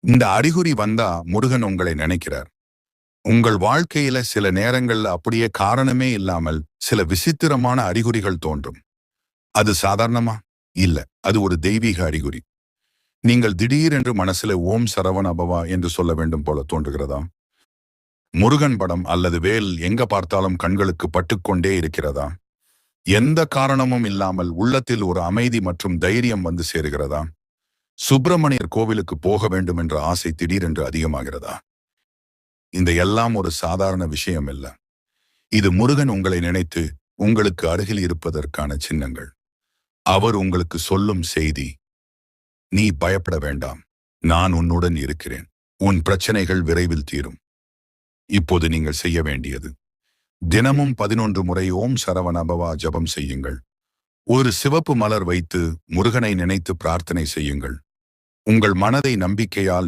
இந்த அறிகுறி வந்தா முருகன் உங்களை நினைக்கிறார். உங்கள் வாழ்க்கையில சில நேரங்கள்ல அப்படியே காரணமே இல்லாமல் சில விசித்திரமான அறிகுறிகள் தோன்றும். அது சாதாரணமா? இல்ல. அது ஒரு தெய்வீக அறிகுறி. நீங்கள் திடீரென்று மனசுல ஓம் சரவண பவா என்று சொல்ல வேண்டும் போல தோன்றுகிறதா? முருகன் படம் அல்லது வேல் எங்க பார்த்தாலும் கண்களுக்கு பட்டுக்கொண்டே இருக்கிறதா? எந்த காரணமும் இல்லாமல் உள்ளத்தில் ஒரு அமைதி மற்றும் தைரியம் வந்து சேருகிறதா? சுப்பிரமணியர் கோவிலுக்கு போக வேண்டும் என்ற ஆசை திடீரென்று அதிகமாகிறதா? இந்த எல்லாம் ஒரு சாதாரண விஷயம் இல்ல. இது முருகன் உங்களை நினைத்து உங்களுக்கு அருகில் இருப்பதற்கான சின்னங்கள். அவர் உங்களுக்கு சொல்லும் செய்தி, நீ பயப்பட வேண்டாம், நான் உன்னுடன் இருக்கிறேன், உன் பிரச்சனைகள் விரைவில் தீரும். இப்போது நீங்கள் செய்ய வேண்டியது, தினமும் 11 முறை ஓம் சரவண பவா ஜபம் செய்யுங்கள். ஒரு சிவப்பு மலர் வைத்து முருகனை நினைத்து பிரார்த்தனை செய்யுங்கள். உங்கள் மனதை நம்பிக்கையால்